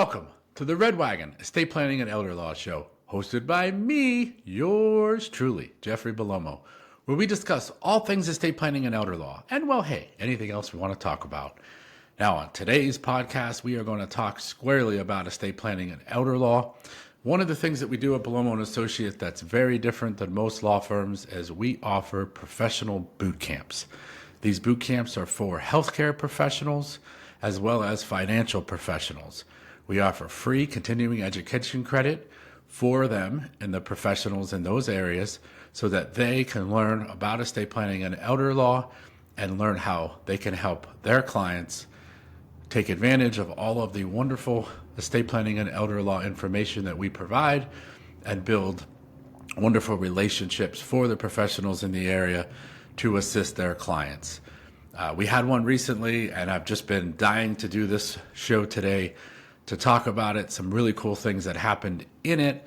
Welcome to the Red Wagon Estate Planning and Elder Law Show, hosted by me, yours truly, Jeffrey Bellomo, where we discuss all things estate planning and elder law, and well, hey, anything else we want to talk about. Now, on today's podcast, we are going to talk squarely about estate planning and elder law. One of the things that we do at Bellomo Associates that's very different than most law firms is we offer professional boot camps. These boot camps are for healthcare professionals as well as financial professionals. We offer free continuing education credit for them and the professionals in those areas so that they can learn about estate planning and elder law and learn how they can help their clients take advantage of all of the wonderful estate planning and elder law information that we provide and build wonderful relationships for the professionals in the area to assist their clients. We had one recently, and I've just been dying to do this show today to talk about it, some really cool things that happened in it,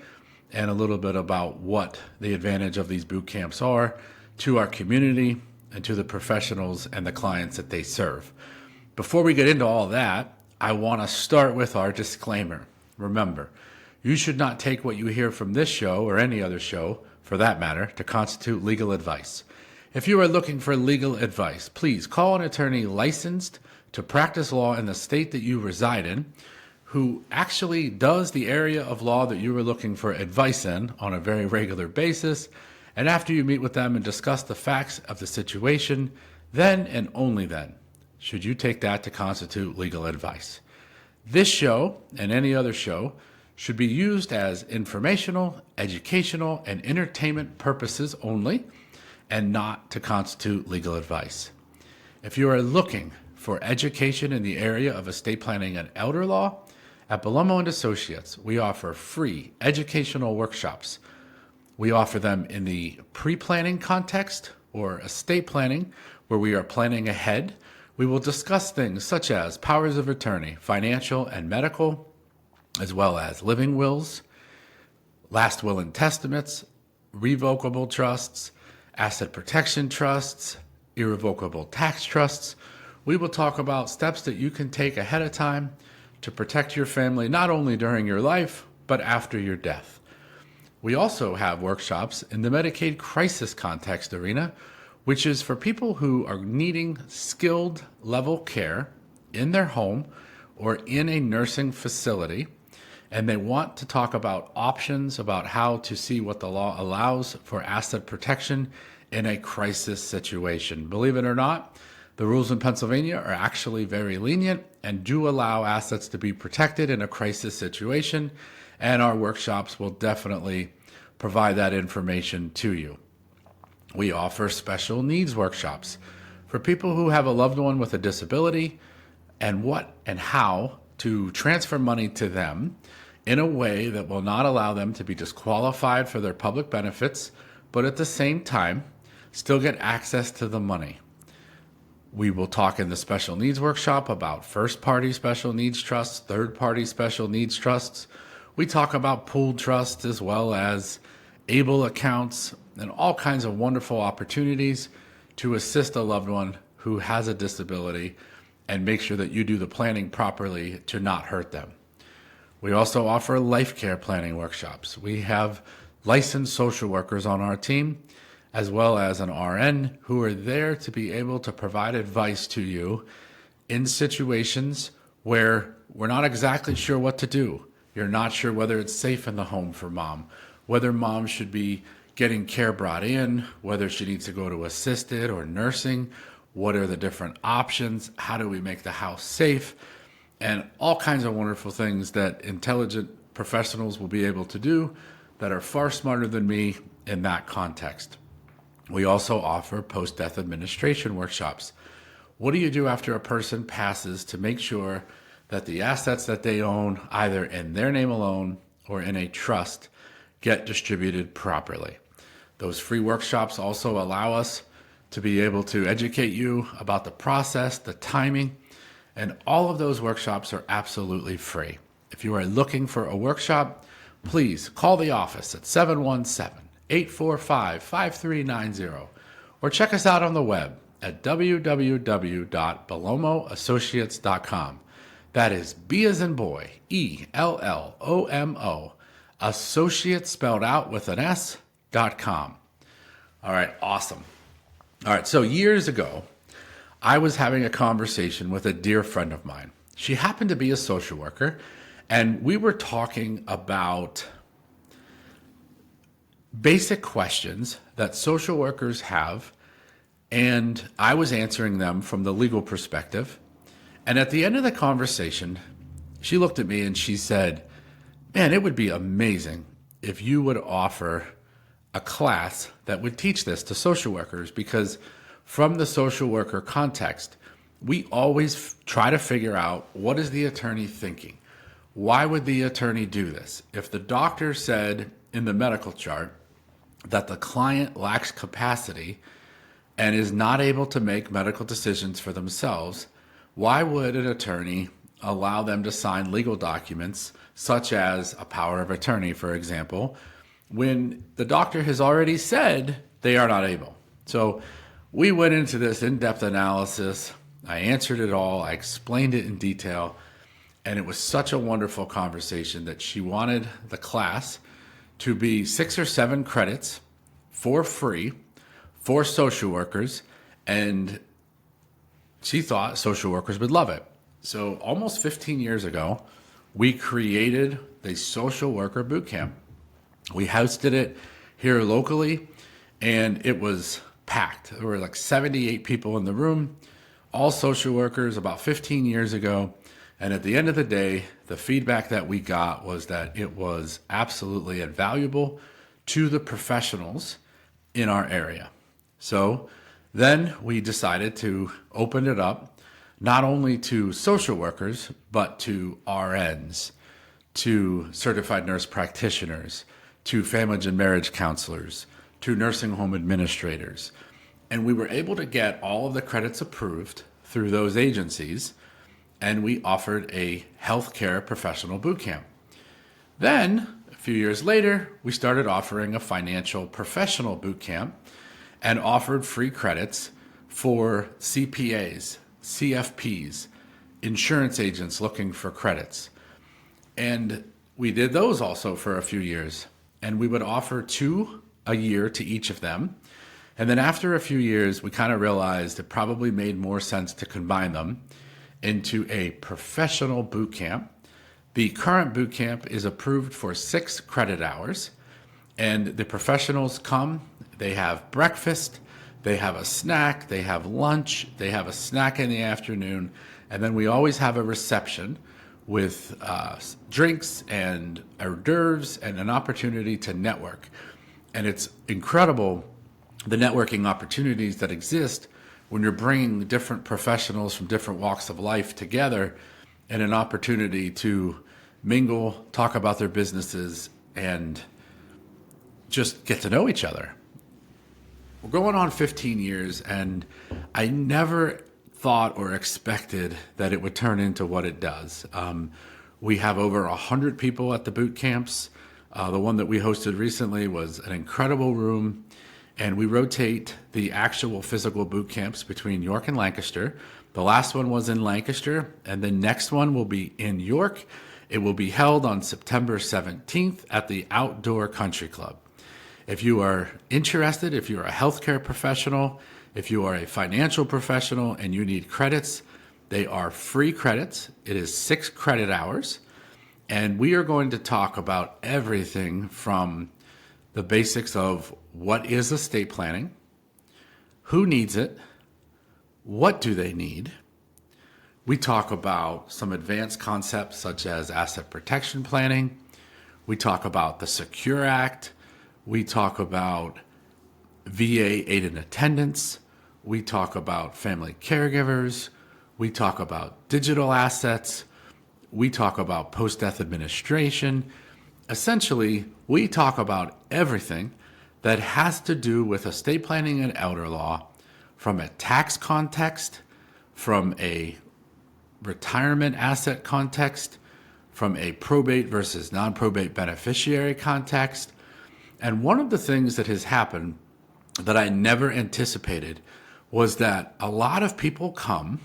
and a little bit about what the advantage of these boot camps are to our community and to the professionals and the clients that they serve. Before we get into all that, I want to start with our disclaimer. Remember, you should not take what you hear from this show or any other show, for that matter, to constitute legal advice. If you are looking for legal advice, please call an attorney licensed to practice law in the state that you reside in, who actually does the area of law that you are looking for advice in on a very regular basis. And after you meet with them and discuss the facts of the situation, then and only then should you take that to constitute legal advice. This show and any other show should be used as informational, educational, and entertainment purposes only, and not to constitute legal advice. If you are looking for education in the area of estate planning and elder law, at Bellomo Associates, we offer free educational workshops. We offer them in the pre-planning context or estate planning, where we are planning ahead. We will discuss things such as powers of attorney, financial and medical, as well as living wills, last will and testaments, revocable trusts, asset protection trusts, irrevocable tax trusts. We will talk about steps that you can take ahead of time to protect your family, not only during your life, but after your death. We also have workshops in the Medicaid crisis context arena, which is for people who are needing skilled level care in their home or in a nursing facility, and they want to talk about options about how to see what the law allows for asset protection in a crisis situation. Believe it or not, the rules in Pennsylvania are actually very lenient and do allow assets to be protected in a crisis situation, and our workshops will definitely provide that information to you. We offer special needs workshops for people who have a loved one with a disability and what and how to transfer money to them in a way that will not allow them to be disqualified for their public benefits, but at the same time, still get access to the money. We will talk in the special needs workshop about first-party special needs trusts, third-party special needs trusts. We talk about pooled trusts as well as ABLE accounts and all kinds of wonderful opportunities to assist a loved one who has a disability and make sure that you do the planning properly to not hurt them. We also offer life care planning workshops. We have licensed social workers on our team, as well as an RN who are there to be able to provide advice to you in situations where we're not exactly sure what to do. You're not sure whether it's safe in the home for mom, whether mom should be getting care brought in, whether she needs to go to assisted or nursing, what are the different options, how do we make the house safe, and all kinds of wonderful things that intelligent professionals will be able to do that are far smarter than me in that context. We also offer post-death administration workshops. What do you do after a person passes to make sure that the assets that they own, either in their name alone or in a trust, get distributed properly? Those free workshops also allow us to be able to educate you about the process, the timing, and all of those workshops are absolutely free. If you are looking for a workshop, please call the office at 717-845-5390 or check us out on the web at www.bellomoassociates.com. That is B as in boy, ELLOMO, Associates spelled out with an S.com. All right, awesome. All right, so years ago, I was having a conversation with a dear friend of mine. She happened to be a social worker, and we were talking about basic questions that social workers have, and I was answering them from the legal perspective. And at the end of the conversation, she looked at me and she said, "Man, it would be amazing if you would offer a class that would teach this to social workers, because from the social worker context, we always try to figure out, what is the attorney thinking? Why would the attorney do this? If the doctor said in the medical chart that the client lacks capacity and is not able to make medical decisions for themselves, why would an attorney allow them to sign legal documents such as a power of attorney, for example, when the doctor has already said they are not able?" So we went into this in-depth analysis. I answered it all. I explained it in detail. And it was such a wonderful conversation that she wanted the class to be 6 or 7 credits for free for social workers. And she thought social workers would love it. So almost 15 years ago, we created the social worker boot camp. We hosted it here locally, and it was packed. There were like 78 people in the room, all social workers, about 15 years ago. And at the end of the day, the feedback that we got was that it was absolutely invaluable to the professionals in our area. So then we decided to open it up not only to social workers, but to RNs, to certified nurse practitioners, to family and marriage counselors, to nursing home administrators. And we were able to get all of the credits approved through those agencies, and we offered a healthcare professional boot camp. Then, a few years later, we started offering a financial professional boot camp and offered free credits for CPAs, CFPs, insurance agents looking for credits. And we did those also for a few years. And we would offer 2 a year to each of them. And then after a few years, we kind of realized it probably made more sense to combine them into a professional boot camp. The current boot camp is approved for 6 credit hours. And the professionals come, they have breakfast, they have a snack, they have lunch, they have a snack in the afternoon, and then we always have a reception with drinks and hors d'oeuvres and an opportunity to network. And it's incredible, the networking opportunities that exist when you're bringing different professionals from different walks of life together, and an opportunity to mingle, talk about their businesses, and just get to know each other. We're going on 15 years, and I never thought or expected that it would turn into what it does. We have over 100 people at the boot camps. The one that we hosted recently was an incredible room, and we rotate the actual physical boot camps between York and Lancaster. The last one was in Lancaster, and the next one will be in York. It will be held on September 17th at the Outdoor Country Club. If you are interested, if you're a healthcare professional, if you are a financial professional and you need credits, they are free credits. It is 6 credit hours. And we are going to talk about everything from the basics of what is estate planning, who needs it, what do they need. We talk about some advanced concepts such as asset protection planning. We talk about the Secure Act. We talk about VA aid and attendance. We talk about family caregivers. We talk about digital assets. We talk about post-death administration. Essentially, we talk about everything that has to do with estate planning and elder law, from a tax context, from a retirement asset context, from a probate versus non-probate beneficiary context. And one of the things that has happened that I never anticipated was that a lot of people come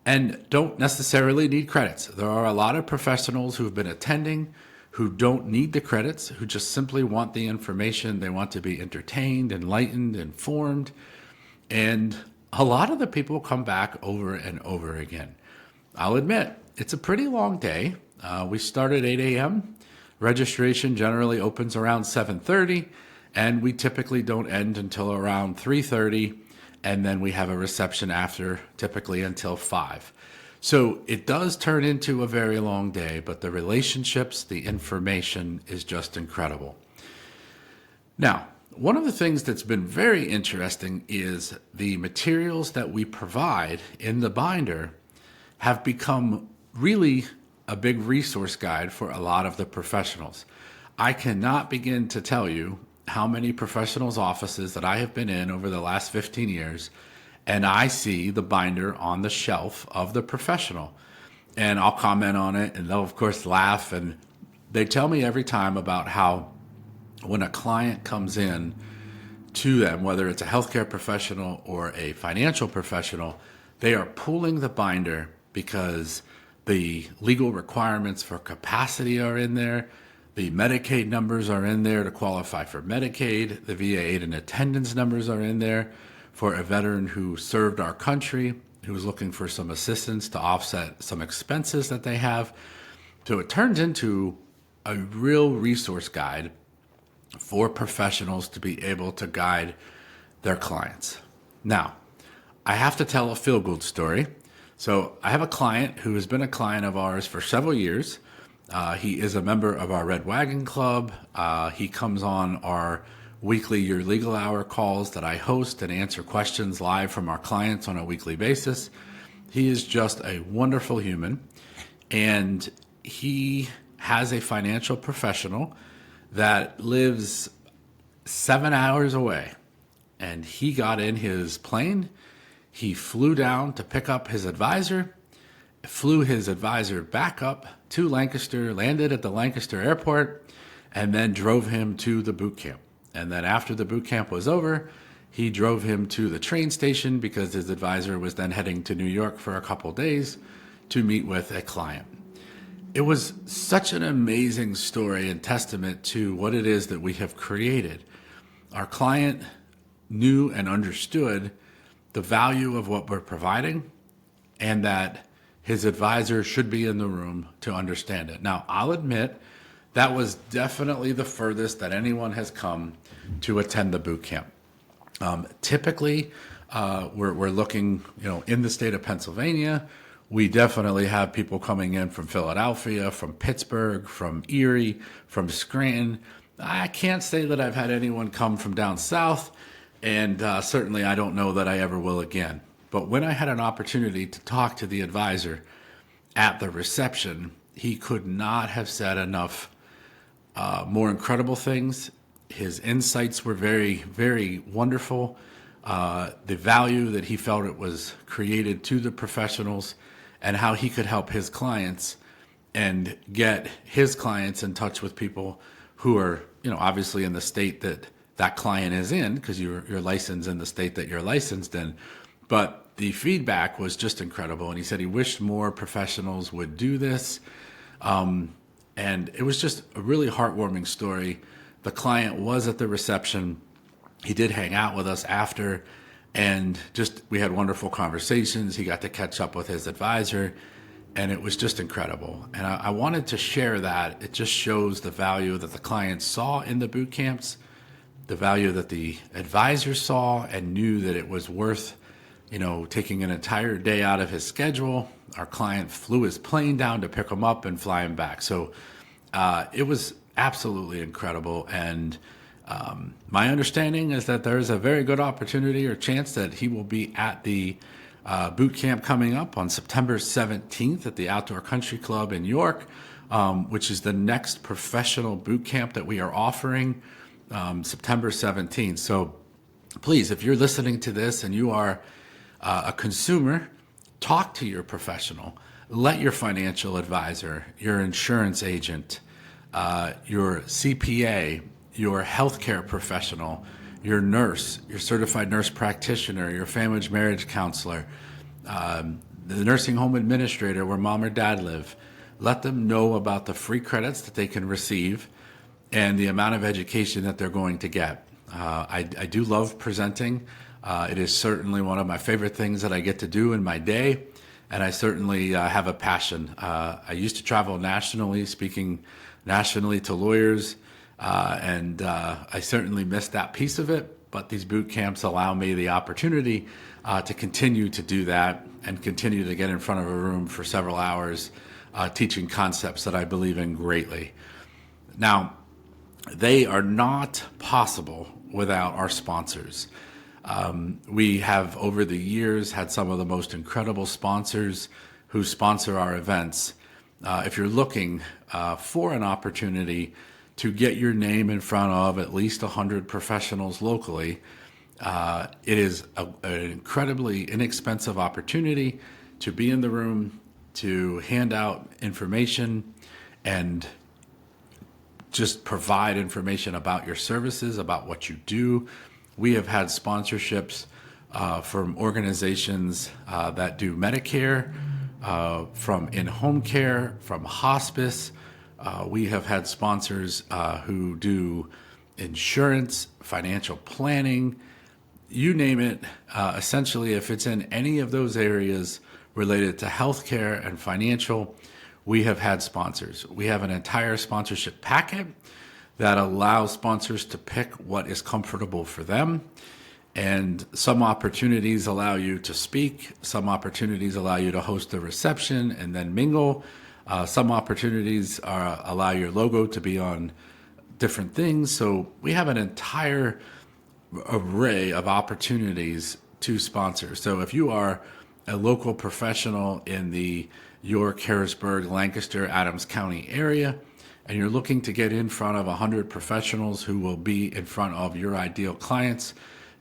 and don't necessarily need credits. There are a lot of professionals who've been attending who don't need the credits, who just simply want the information. They want to be entertained, enlightened, informed. And a lot of the people come back over and over again. I'll admit, it's a pretty long day. We start at 8 a.m. Registration generally opens around 7:30, and we typically don't end until around 3:30, and then we have a reception after, typically until 5. So it does turn into a very long day, but the relationships, the information is just incredible. Now, one of the things that's been very interesting is the materials that we provide in the binder have become really a big resource guide for a lot of the professionals. I cannot begin to tell you how many professionals' offices that I have been in over the last 15 years, and I see the binder on the shelf of the professional. And I'll comment on it, and they'll, of course, laugh. And they tell me every time about how when a client comes in to them, whether it's a healthcare professional or a financial professional, they are pulling the binder because the legal requirements for capacity are in there. The Medicaid numbers are in there to qualify for Medicaid. The VA aid and attendance numbers are in there for a veteran who served our country, who was looking for some assistance to offset some expenses that they have. So it turns into a real resource guide for professionals to be able to guide their clients. Now, I have to tell a feel-good story. So I have a client who has been a client of ours for several years. He is a member of our Red Wagon Club. He comes on our weekly Your Legal Hour calls that I host and answer questions live from our clients on a weekly basis. He is just a wonderful human, and he has a financial professional that lives 7 hours away. And he got in his plane. He flew down to pick up his advisor, flew his advisor back up to Lancaster, landed at the Lancaster airport, and then drove him to the boot camp. And then after the boot camp was over, he drove him to the train station because his advisor was then heading to New York for a couple days to meet with a client. It was such an amazing story and testament to what it is that we have created. Our client knew and understood the value of what we're providing, and that his advisor should be in the room to understand it. Now, I'll admit that was definitely the furthest that anyone has come to attend the boot camp. Typically, we're looking, in the state of Pennsylvania. We definitely have people coming in from Philadelphia, from Pittsburgh, from Erie, from Scranton. I can't say that I've had anyone come from down south, and certainly I don't know that I ever will again. But when I had an opportunity to talk to the advisor at the reception, he could not have said enough more incredible things. His insights were very, very wonderful. The value that he felt it was created to the professionals, and how he could help his clients and get his clients in touch with people who are, obviously in the state that that client is in, because you're licensed in the state that you're licensed in. But the feedback was just incredible. And he said he wished more professionals would do this. And it was just a really heartwarming story. The client was at the reception. He did hang out with us after, and we had wonderful conversations. He got to catch up with his advisor, and it was just incredible. And I wanted to share that. It just shows the value that the clients saw in the boot camps, the value that the advisor saw and knew that it was worth, taking an entire day out of his schedule. Our client flew his plane down to pick him up and fly him back. So it was absolutely incredible. And my understanding is that there is a very good opportunity or chance that he will be at the boot camp coming up on September 17th at the Outdoor Country Club in York, which is the next professional boot camp that we are offering, September 17th. So please, if you're listening to this and you are a consumer, talk to your professional. Let your financial advisor, your insurance agent, your CPA, your healthcare professional, your nurse, your certified nurse practitioner, your family marriage counselor, the nursing home administrator where mom or dad live. Let them know about the free credits that they can receive and the amount of education that they're going to get. I do love presenting. It is certainly one of my favorite things that I get to do in my day, and I certainly have a passion. I used to travel nationally, speaking nationally to lawyers, and I certainly missed that piece of it, but these boot camps allow me the opportunity to continue to do that and continue to get in front of a room for several hours teaching concepts that I believe in greatly. Now, they are not possible without our sponsors. We have, over the years, had some of the most incredible sponsors who sponsor our events. If you're looking for an opportunity to get your name in front of at least 100 professionals locally, it is an incredibly inexpensive opportunity to be in the room, to hand out information, and just provide information about your services, about what you do. We have had sponsorships from organizations that do Medicare, from in-home care, from hospice. We have had sponsors who do insurance, financial planning, you name it. Essentially, if it's in any of those areas related to healthcare and financial, we have had sponsors. We have an entire sponsorship packet that allows sponsors to pick what is comfortable for them. And some opportunities allow you to speak. Some opportunities allow you to host a reception and then mingle. Some opportunities allow your logo to be on different things. So we have an entire array of opportunities to sponsor. So if you are a local professional in the York, Harrisburg, Lancaster, Adams County area, and you're looking to get in front of 100 professionals who will be in front of your ideal clients,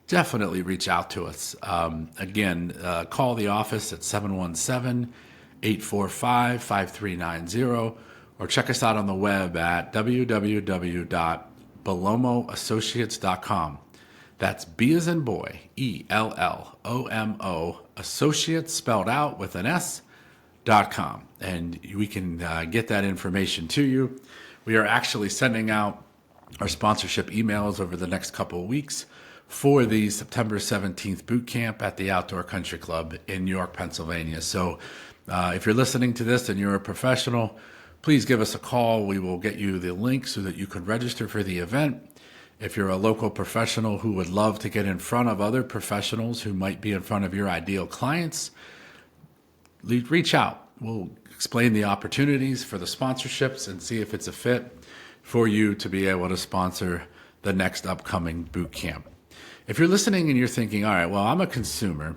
definitely reach out to us. Again, call the office at 717-845-5390, or check us out on the web at www.bellomoassociates.com. That's B as in boy, ELLOMO, associates spelled out with an S.com. And we can get that information to you. We are actually sending out our sponsorship emails over the next couple of weeks for the September 17th boot camp at the Outdoor Country Club in York, Pennsylvania. So if you're listening to this and you're a professional, please give us a call. We will get you the link so that you can register for the event. If you're a local professional who would love to get in front of other professionals who might be in front of your ideal clients, reach out. We'll explain the opportunities for the sponsorships and see if it's a fit for you to be able to sponsor the next upcoming boot camp. If you're listening and you're thinking, all right, well, I'm a consumer,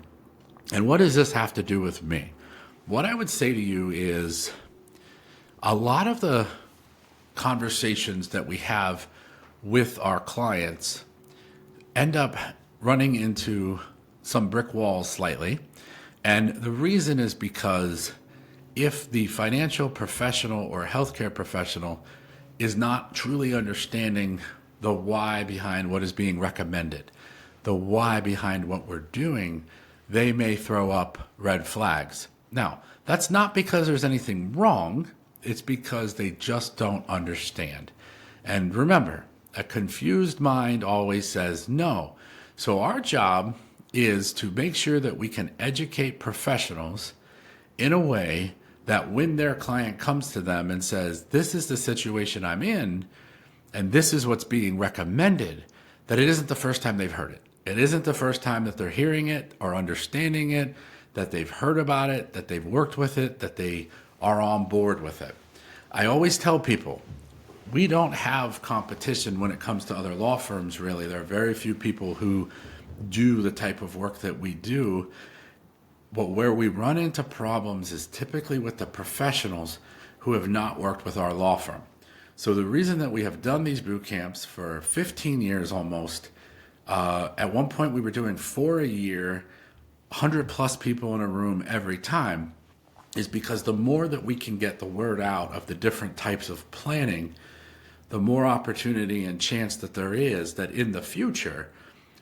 and what does this have to do with me? What I would say to you is a lot of the conversations that we have with our clients end up running into some brick walls slightly. And the reason is because if the financial professional or healthcare professional is not truly understanding the why behind what is being recommended, the why behind what we're doing, they may throw up red flags. Now, that's not because there's anything wrong. It's because they just don't understand. And remember, a confused mind always says no. So our job is to make sure that we can educate professionals in a way that when their client comes to them and says, this is the situation I'm in, and this is what's being recommended, that it isn't the first time they've heard it. It isn't the first time that they're hearing it or understanding it, that they've heard about it, that they've worked with it, that they are on board with it. I always tell people, we don't have competition when it comes to other law firms, really. There are very few people who do the type of work that we do. But where we run into problems is typically with the professionals who have not worked with our law firm. So the reason that we have done these boot camps for 15 years almost, at one point we were doing 4 a year, 100 plus people in a room every time, is because the more that we can get the word out of the different types of planning, the more opportunity and chance that there is that in the future,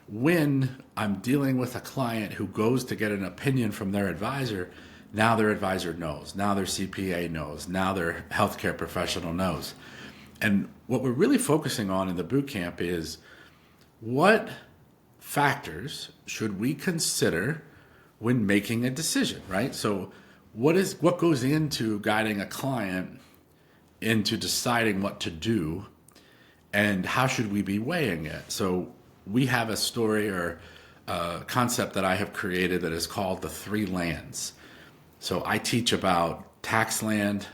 when I'm dealing with a client who goes to get an opinion from their advisor, Now their advisor knows. Now their CPA knows. Now their healthcare professional knows. And what we're really focusing on in the boot camp is what factors should we consider when making a decision, right? So what goes into guiding a client into deciding what to do, and how should we be weighing it? So we have a story or a concept that I have created that is called the 3 lands. So I teach about tax land,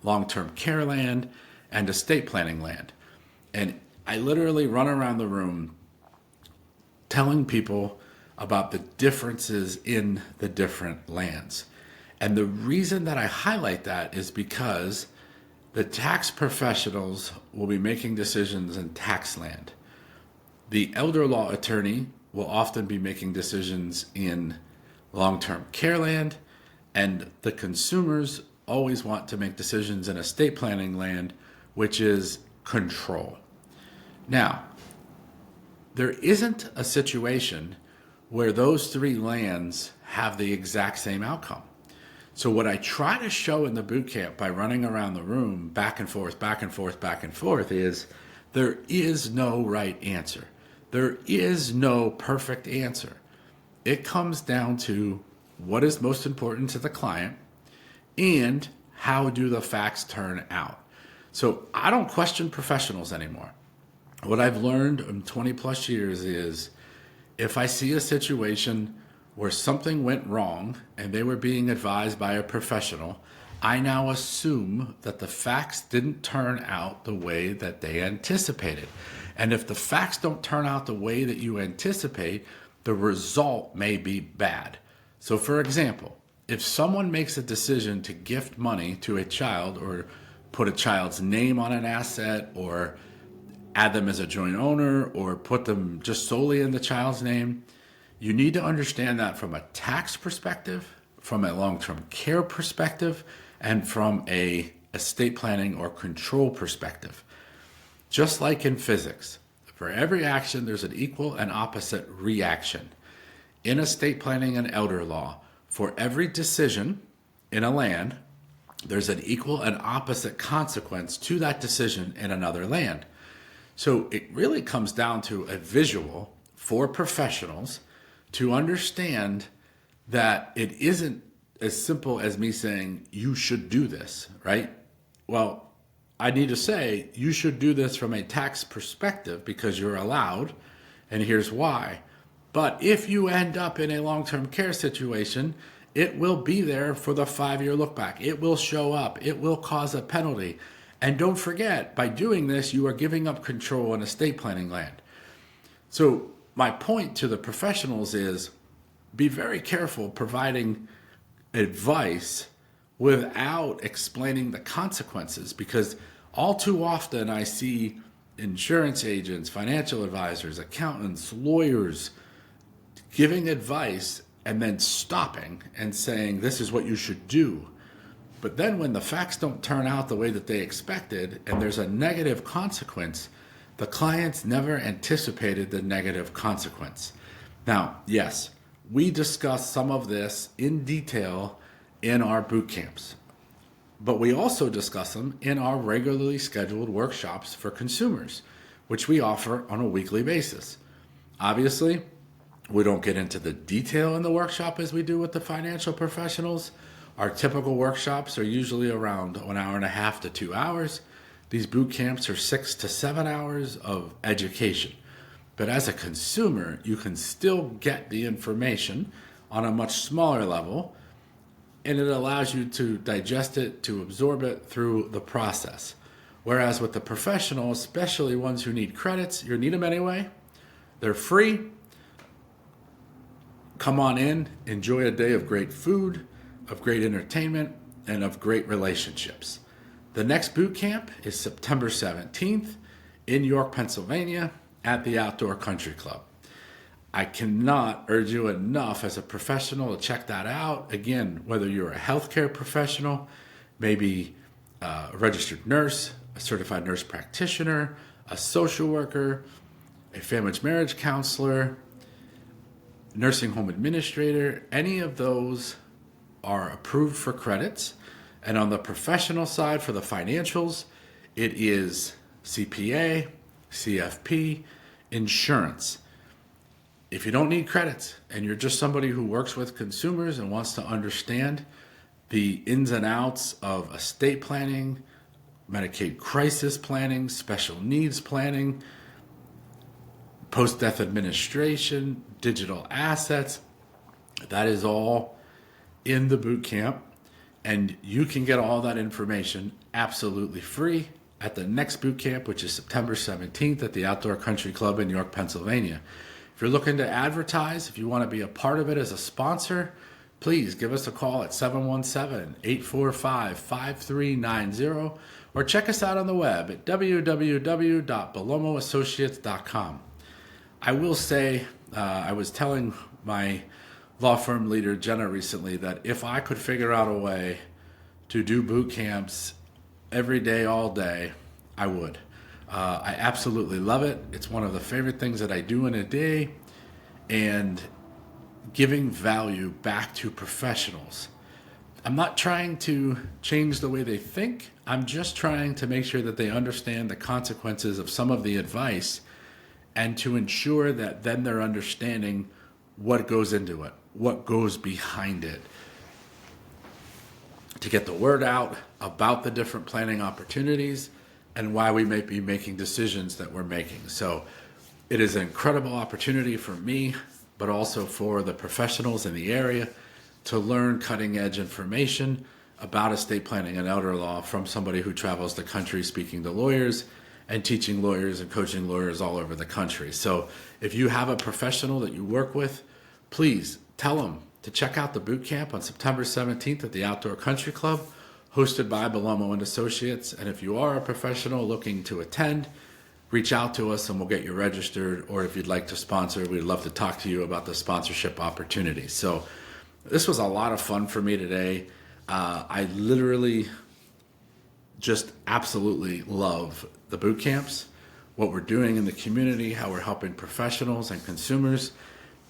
long-term care land, and estate planning land. And I literally run around the room telling people about the differences in the different lands. And the reason that I highlight that is because the tax professionals will be making decisions in tax land. The elder law attorney will often be making decisions in long-term care land, and the consumers always want to make decisions in estate planning land, which is control. Now, there isn't a situation where those 3 lands have the exact same outcome. So what I try to show in the boot camp by running around the room back and forth, back and forth, back and forth is there is no right answer. There is no perfect answer. It comes down to what is most important to the client and how do the facts turn out. So I don't question professionals anymore. What I've learned in 20 plus years is if I see a situation where something went wrong and they were being advised by a professional, I now assume that the facts didn't turn out the way that they anticipated. And if the facts don't turn out the way that you anticipate, the result may be bad. So for example, if someone makes a decision to gift money to a child or put a child's name on an asset or add them as a joint owner or put them just solely in the child's name, you need to understand that from a tax perspective, from a long-term care perspective, and from a estate planning or control perspective. Just like in physics, for every action, there's an equal and opposite reaction. In estate planning and elder law, for every decision in a land, there's an equal and opposite consequence to that decision in another land. So it really comes down to a visual for professionals to understand that it isn't as simple as me saying, you should do this, right? Well, I need to say, you should do this from a tax perspective because you're allowed, and here's why. But if you end up in a long-term care situation, it will be there for the 5-year look back. It will show up. It will cause a penalty. And don't forget, by doing this, you are giving up control in estate planning land. So my point to the professionals is be very careful providing advice without explaining the consequences, because all too often I see insurance agents, financial advisors, accountants, lawyers giving advice and then stopping and saying this is what you should do. But then when the facts don't turn out the way that they expected and there's a negative consequence, the clients never anticipated the negative consequence. Now, yes, we discuss some of this in detail in our boot camps, but we also discuss them in our regularly scheduled workshops for consumers, which we offer on a weekly basis. Obviously, we don't get into the detail in the workshop as we do with the financial professionals. Our typical workshops are usually around 1.5 hours to 2 hours. These boot camps are 6 to 7 hours of education. But as a consumer, you can still get the information on a much smaller level, and it allows you to digest it, to absorb it through the process. Whereas with the professional, especially ones who need credits, you need them anyway. They're free. Come on in, enjoy a day of great food, of great entertainment, and of great relationships. The next boot camp is September 17th in York, Pennsylvania at the Outdoor Country Club. I cannot urge you enough as a professional to check that out. Again, whether you're a healthcare professional, maybe a registered nurse, a certified nurse practitioner, a social worker, a family marriage counselor, nursing home administrator, any of those are approved for credits. And on the professional side for the financials, it is CPA, CFP, insurance. If you don't need credits and you're just somebody who works with consumers and wants to understand the ins and outs of estate planning, Medicaid crisis planning, special needs planning, post-death administration, digital assets, that is all in the boot camp. And you can get all that information absolutely free at the next boot camp, which is September 17th at the Outdoor Country Club in York, Pennsylvania. If you're looking to advertise, if you want to be a part of it as a sponsor, please give us a call at 717-845-5390 or check us out on the web at www.bellomoassociates.com. I will say, I was telling my law firm leader, Jenna, recently that if I could figure out a way to do boot camps every day, all day, I would. I absolutely love it. It's one of the favorite things that I do in a day, and giving value back to professionals. I'm not trying to change the way they think. I'm just trying to make sure that they understand the consequences of some of the advice and to ensure that then they're understanding what goes into it, what goes behind it, to get the word out about the different planning opportunities and why we may be making decisions that we're making. So it is an incredible opportunity for me, but also for the professionals in the area to learn cutting edge information about estate planning and elder law from somebody who travels the country speaking to lawyers and teaching lawyers and coaching lawyers all over the country. So if you have a professional that you work with, please tell them to check out the boot camp on September 17th at the Outdoor Country Club, hosted by Bellomo Associates. And if you are a professional looking to attend, reach out to us and we'll get you registered. Or if you'd like to sponsor, we'd love to talk to you about the sponsorship opportunity. So this was a lot of fun for me today. I literally just absolutely love the boot camps, what we're doing in the community, how we're helping professionals and consumers.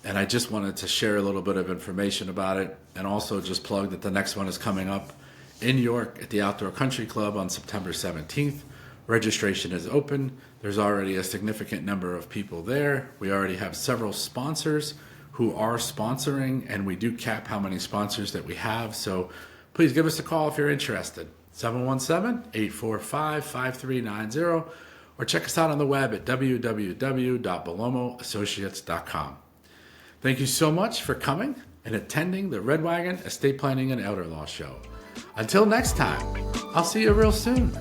And I just wanted to share a little bit of information about it, and also just plug that the next one is coming up in York at the Outdoor Country Club on September 17th. Registration is open. There's already a significant number of people there. We already have several sponsors who are sponsoring, and we do cap how many sponsors that we have. So please give us a call if you're interested. 717-845-5390, or check us out on the web at www.bellomoassociates.com. Thank you so much for coming and attending the Red Wagon Estate Planning and Elder Law Show. Until next time, I'll see you real soon.